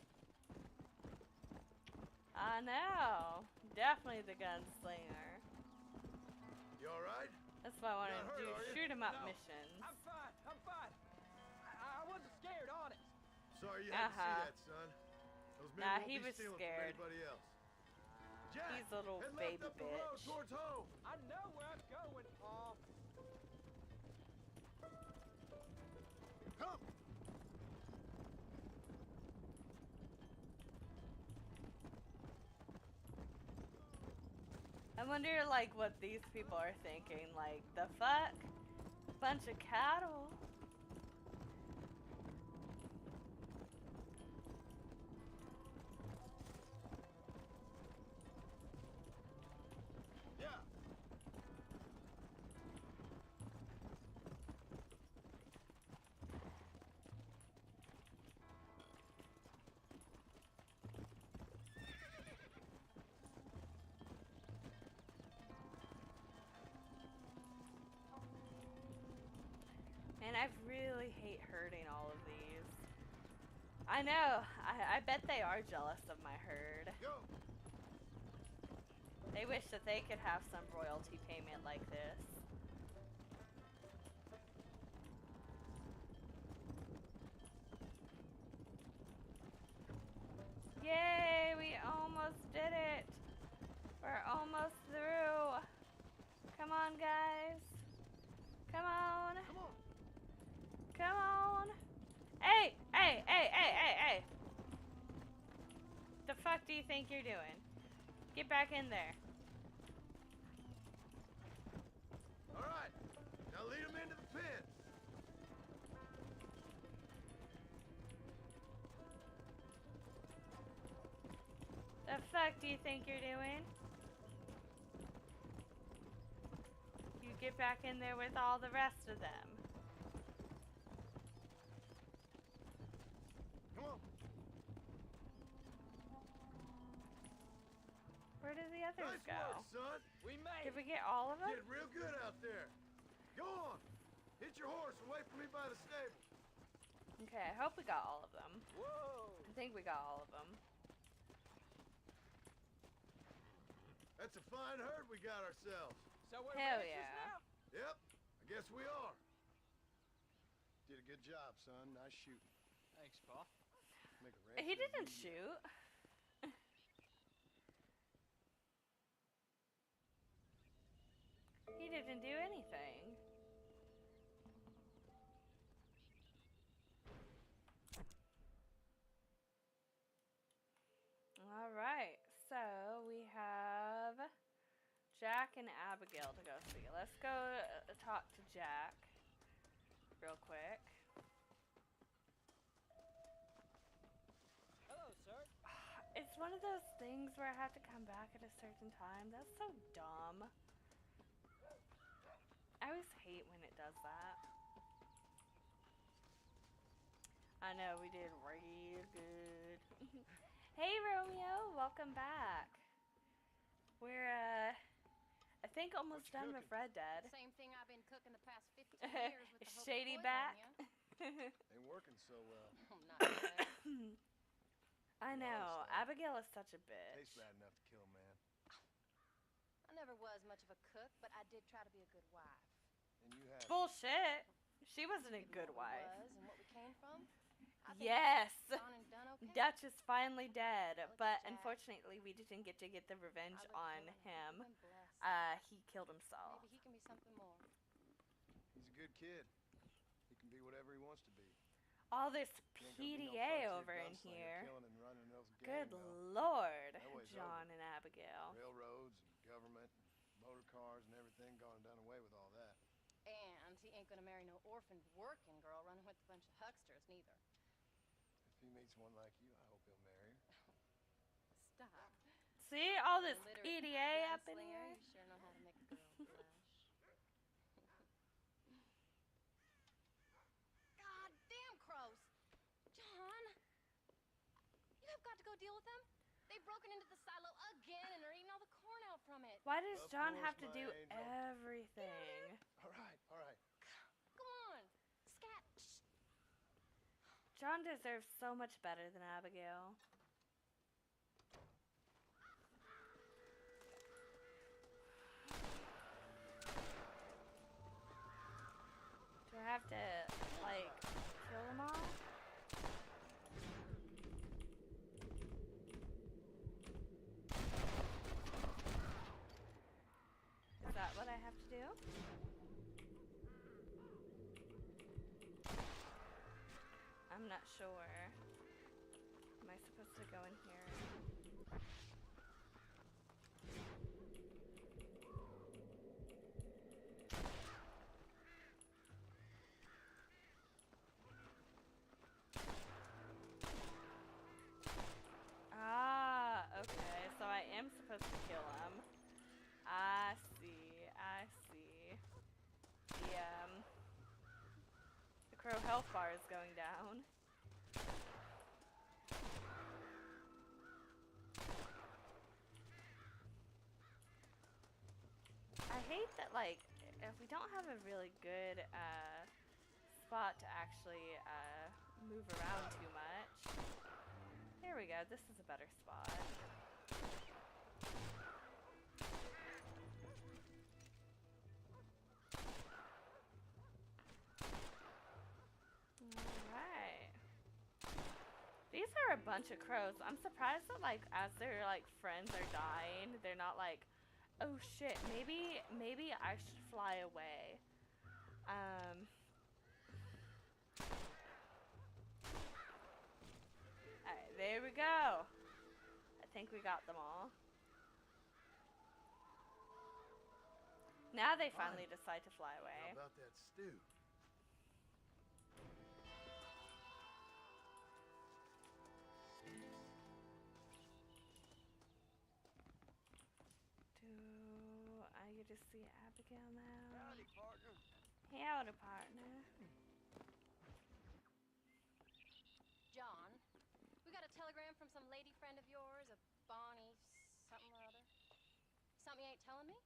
I know. Definitely the gunslinger. You all right? That's what I wanted Not to do. hurt, are you? Shoot 'em up No. missions. I'm fine. I'm fine. I wasn't scared, honest. Sorry you had to see that, son. Those men Nah, won't he be was stealing scared. from anybody else. Jack, He's a little head baby left up the road bitch. towards home. I know where I'm going, Paul. Come. I wonder, like, what these people are thinking. Like, the fuck? Bunch of cattle. Yeah. And I really hate herding all of these. I know. I bet they are jealous of my herd. Go. They wish that they could have some royalty payment like this. Yay, we almost did it. We're almost through. Come on, guys. Come on. Come on. Come on. Hey, hey, hey, hey, hey, hey. The fuck do you think you're doing? Get back in there. All right. Now lead them into the pen. The fuck do you think you're doing? You get back in there with all the rest of them. Come on. Where did the others Nice go? work, son. We made Did it. we get all of them? Did real good out there. Go on. Hit your horse and wait for me by the stable. Okay, I hope we got all of them. Whoa. I think we got all of them. That's a fine herd we got ourselves. So we're Hell ranchers yeah. now? Yep, I guess we are. Did a good job, son. Nice shooting. Thanks, Paul. Make a He rancher didn't of you. shoot. He didn't do anything. All right, so we Jack and Abigail to go see. Let's go talk to Jack real quick. Hello, sir. It's one of those things where I have to come back at a certain time. That's so dumb. I always hate when it does that. I know, we did real good. Hey, Romeo, welcome back. We're, I think almost done with Red Dead. Same thing I've been cooking the past 15 years with the hope of Shady poisoning back. you. Ain't working so well. Not bad. I know, Abigail is such a bitch. Tastes bad enough to kill a man. I never was much of a cook, but I did try to be a good wife. And you have. Bullshit. She wasn't a good wife. Was and what we came from. I think Yes. gone and done okay. Dutch is finally dead, Look at but Jack. unfortunately we didn't get to get the revenge I look on good. him. You've been blessed. He killed himself. Maybe he can be something more. He's a good kid. He can be whatever he wants to be. All this He ain't gonna be no PDA frontier over in gunslinger here. killing and running those gang, Good though. lord, That way's John over. and Abigail. Railroads and government and motor cars and everything gone and done away with all that. And he ain't gonna marry no orphaned working girl running with a bunch of hucksters, neither. If he meets one like you, I hope he'll marry her. Stop. See all this Illiterate PDA up in gunslinger, here? You sure know how to make a girl blush. God damn crows! John! You have got to go deal with them. They've broken into the silo again and are eating all the corn out from it. Why does Of John course, have to my do angel. everything? All right, all right. Come on! Scat! Shh. John deserves so much better than Abigail. Do I have to, like, kill them all? Is that what I have to do? I'm not sure. Am I supposed to go in here? Ah, okay. So I am supposed to kill him. I see. I see. The crow health bar is going down. I hate that, like, if we don't have a really good spot to actually move around too much. There we go. This is a better spot. Alright. These are a bunch of crows. I'm surprised that, like, as their, like, friends are dying, they're not like, oh shit, maybe I should fly away. Alright, there we go. I think we got them all. Now they finally decide to fly away. How about that stew? Do I get to see Abigail now? Howdy, partner. Howdy, partner. John, we got a telegram from some lady friend of yours, a Bonnie something or other. Something you ain't telling me?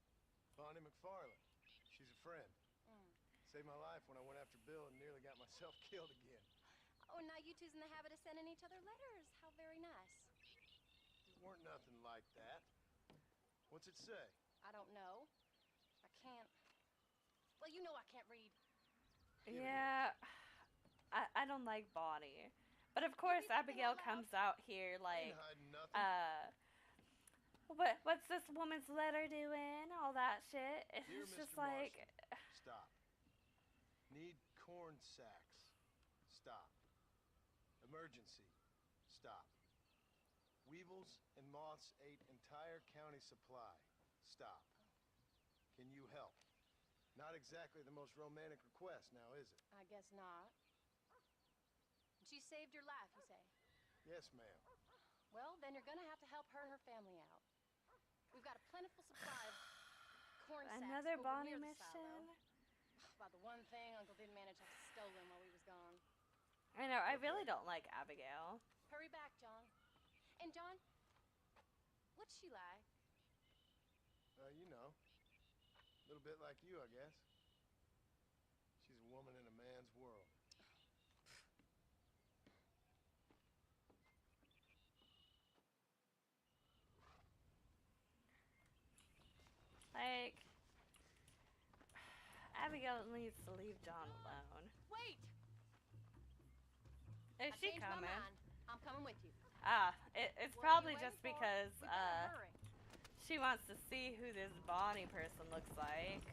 Bonnie McFarlane. She's a friend. Saved my life when I went after Bill and nearly got myself killed again. Oh, and now you two's in the habit of sending each other letters. How very nice. It weren't nothing like that. What's it say? I don't know. I can't. Well, you know I can't read. Yeah, I don't like Bonnie. But of course, Abigail comes out here like, Ain't hiding nothing. what's this woman's letter doing? All that shit. Dear It's just Mr. like, Marston, stop. Need corn sacks. Stop. Emergency. Stop. Weevils and moths ate entire county supply. Stop. Can you help? Not exactly the most romantic request, now is it? I guess not. She saved your life, you say? Yes, ma'am. Well, then you're gonna have to help her and her family out. We've got a plentiful supply of corn sacks Another over Bonnie near the mission. silo. About the one thing Uncle didn't manage to have stolen while we was gone. I know, I really don't like Abigail. Hurry back, John. And John, what's she like? You know, a little bit like you, I guess. She's a woman in a man's world. Like, Abigail needs to leave John alone. Wait! Is she changed my coming? mind. I'm coming with you. It's What are probably you just waiting for? because, You better hurry. she wants to see who this Bonnie person looks like.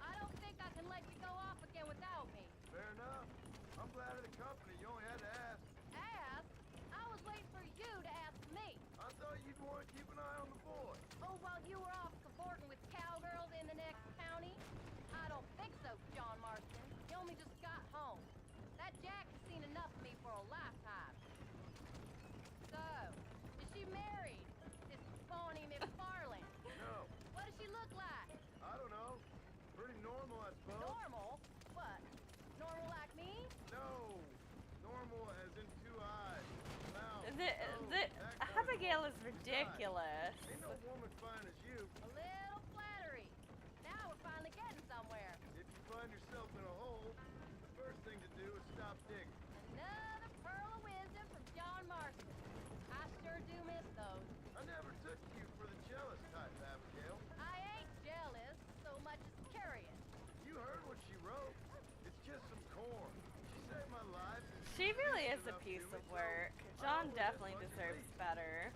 I don't think I can let you go off again without me. Fair enough. I'm glad of the company. You only had to ask. Ask? I was waiting for you to ask me. I thought you'd want to keep an eye on the boy. Oh, while you were off cavorting with cowgirls in the next county? I don't think so, John Marston. You only just got home. That Jack has seen enough of me for a lifetime. So, is she married? This Bonnie McFarlane? No. What does she look like? I don't know. Pretty normal, I suppose. Normal? What? Normal like me? No. Normal as in two eyes. Mouth. The nose, that kind of Abigail is thing. ridiculous. Ain't no woman fine as you. A little flattery. Now we're finally getting somewhere. If you find yourself in a hole, the first thing to do is stop digging. Another pearl of wisdom from John Marston. I sure do miss those. I never took you for the jealous type, Abigail. I ain't jealous so much as curious. You heard what she wrote. It's just some corn. She saved my life. She really is a piece of work. John definitely deserves better.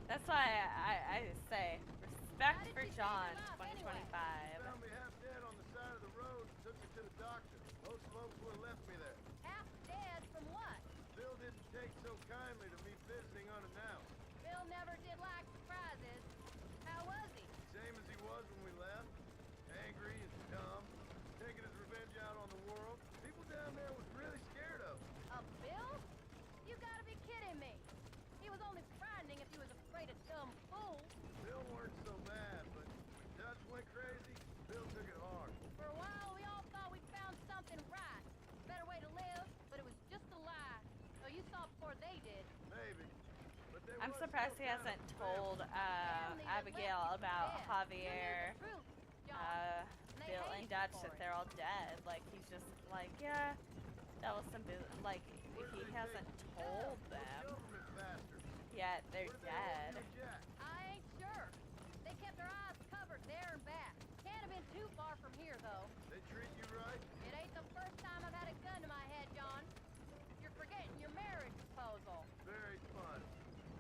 That's why I say respect for John 2025. Found me half dead on the side of the road and took me to the doctor. Most folks would have left me there. Half dead from what? Bill didn't take so kindly to me visiting unannounced. Bill never did like surprises. How was he? Same as he was when we left. Angry and dumb. Taking his revenge out on the world. People down there was really scared of him. Of Bill? You gotta be kidding me. He was only frightening if he was afraid of dumb fools. Bill weren't so bad, but when Dutch went crazy, Bill took it hard. For a while, we all thought we'd found something right. Better way to live, but it was just a lie. So you saw before they did. Maybe. But they I'm was surprised he still kind hasn't of told Abigail about Javier, Bill, and Dutch that they're all dead. Like, he's just like, yeah, that was some like, he hasn't told them yet they're dead. I ain't sure. They kept their eyes covered there and back. Can't have been too far from here, though. They treat you right? It ain't the first time I've had a gun to my head, John. You're forgetting your marriage proposal. Very fun.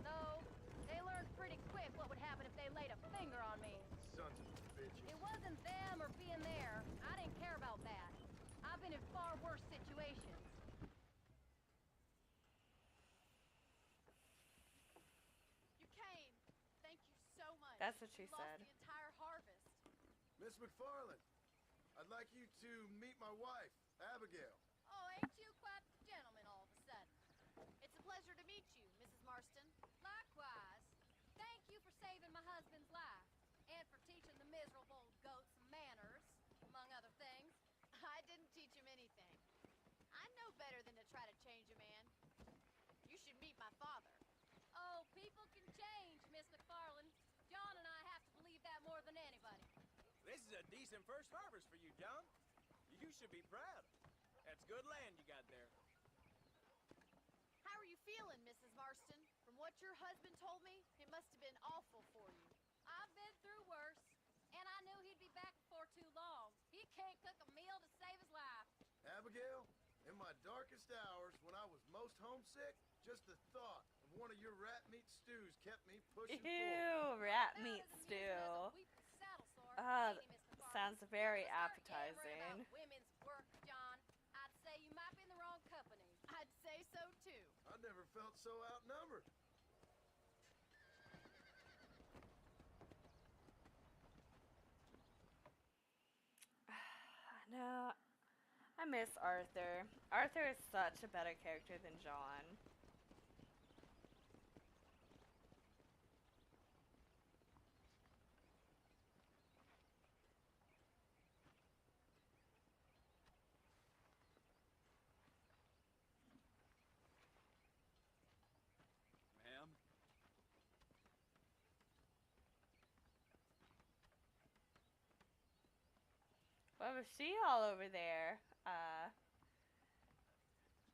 Though, they learned pretty quick what would happen if they laid a finger on me. Sons of bitches. It wasn't them or being there. I didn't care about that. I've been in far worse situations. You came. Thank you so much. That's what she You lost said. the entire harvest. Miss McFarlane, I'd like you to meet my wife, Abigail. Oh, ain't you quite the gentleman all of a sudden? It's a pleasure to meet you, Mrs. Marston. Likewise. Thank you for saving my husband's life. And for teaching the miserable goat some manners, among other things. I didn't teach him anything. I know better than to try to change a man. You should meet my father. Oh, people can change, Miss McFarlane. John and I have to believe that more than anybody. This is a decent first harvest for you, John. You should be proud. That's good land you got there. How are you feeling, Mrs. Marston? From what your husband told me, it must have been awful for you. I've been through worse, and I knew he'd be back before too long. He can't cook a meal to save his life. Abigail, in my darkest hours, when I was most homesick, just the thought of one of your rat meat stews kept me pushing Ew, rat meat stew. Sounds very appetizing. Women's work, John. I'd say you might be in the wrong company. I'd say so, too. I never felt so outnumbered. No, I miss Arthur. Arthur is such a better character than John. Ma'am? What was she all over there,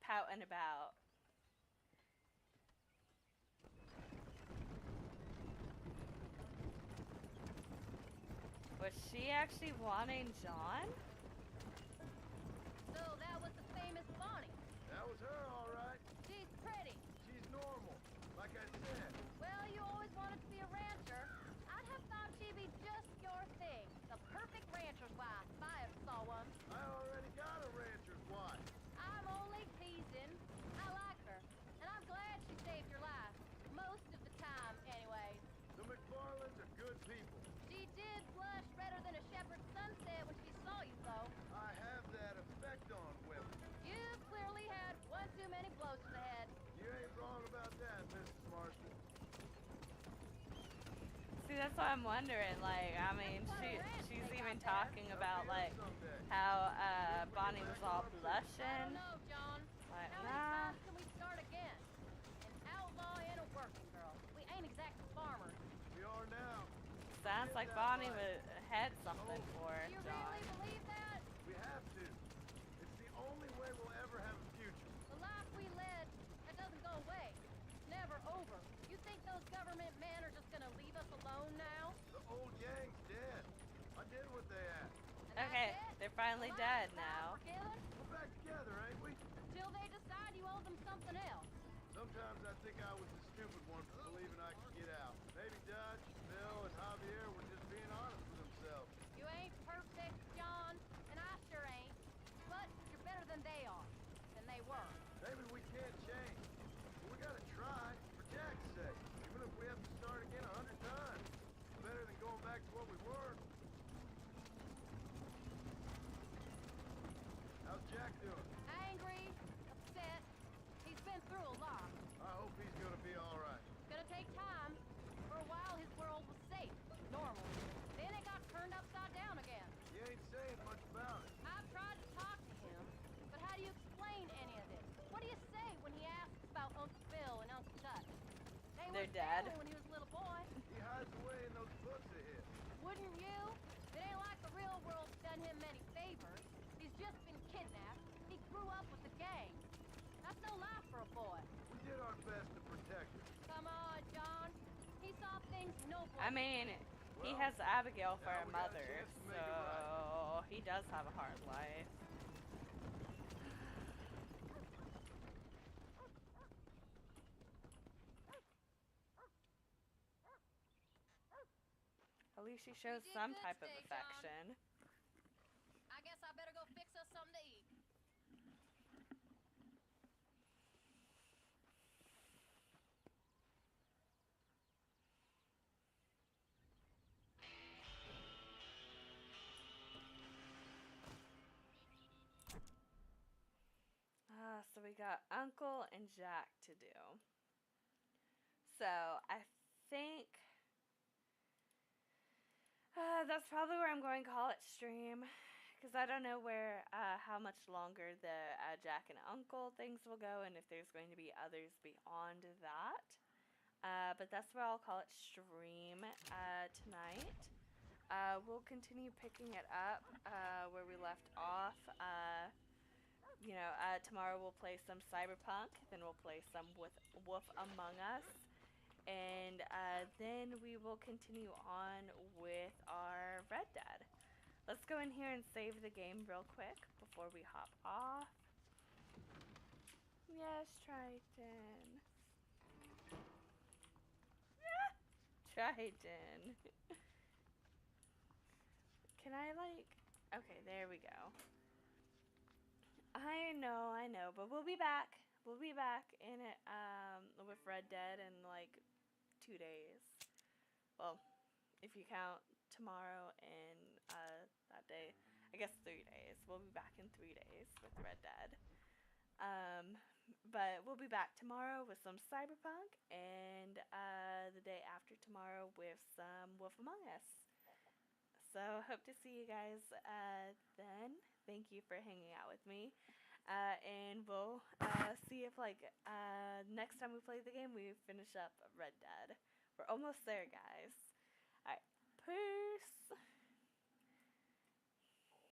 pouting about? Was she actually wanting John? So that was the famous Bonnie. That was her, all right. She's pretty. She's normal, like I said. Well, you always wanted to be a rancher. I'd have thought she'd be just your thing. The perfect rancher's wife, if I ever saw one. I already got a rancher's wife. I'm only teasing. I like her, and I'm glad she saved your life. Most of the time, anyways. The McFarlands are good people. She did blush redder than a shepherd's sunset when she saw you, though. I have that effect on women. You've clearly had one too many blows to the head. You ain't wrong about that, Mrs. Marston. See, that's what I'm wondering. Like, I mean, she's even talking about like how Bonnie was all I blushing. don't know, John. Like, How many nah. times can we start again? An outlaw and a working girl. We ain't exactly farmers. We are now. Sounds like Bonnie had something for Do you John. really believe that? We have to. It's the only way we'll ever have a future. The life we led, that doesn't go away. It's never over. You think those government men are just gonna leave us alone now? The old gang's dead. I did what they asked. And Okay, that's it? they're finally Life dead is now. forgiven? We're back together, ain't we? Till they decide you owe them something else. Sometimes I think I was the stupid one for believing I could get out. Maybe Dutch, Bill, and Javier were just being honest with themselves. You ain't perfect, John, and I sure ain't. But you're better than they are. Than they were. Maybe we can't change. But we gotta try, for Jack's sake. Even if we have to start again 100 times. Better than going back to what we were. How's Jack doing? Angry, upset. He's been through a lot. I hope he's gonna be alright. Gonna take time. For a while, his world was safe, normal. Then it got turned upside down again. You ain't saying much about it. I've tried to talk to him, but how do you explain any of this? What do you say when he asks about Uncle Bill and Uncle Dutch? They They're were dead. family when he was a little boy. He hides away in those books of his. Wouldn't you? It ain't like the real world's done him many favors. He's just been kidnapped. He grew up with the gang. That's no life for a boy. We did our best to protect him. Come on, John. He saw things no boy. I mean, he Well, has Abigail for now a we got a mother, chance to so make it right. he does have a hard life. At least she shows did some good type of today, John. affection. I guess I better go fix us something to eat. So we got Uncle and Jack to do. So I think that's probably where I'm going to call it stream, because I don't know where how much longer the Jack and Uncle things will go, and if there's going to be others beyond that. But that's where I'll call it stream tonight. We'll continue picking it up where we left off. Tomorrow we'll play some Cyberpunk, then we'll play some with Wolf Among Us, and then we will continue on with our Red Dead. Let's go in here and save the game real quick before we hop off. Yes, Triton. Triton. Can I okay, there we go. I know, but we'll be back. We'll be back in it with Red Dead in 2 days. Well, if you count tomorrow and that day. I guess 3 days. We'll be back in 3 days with Red Dead. But we'll be back tomorrow with some Cyberpunk, and the day after tomorrow with some Wolf Among Us. So hope to see you guys then. Thank you for hanging out with me. And we'll see if next time we play the game we finish up Red Dead. We're almost there, guys. Alright, peace!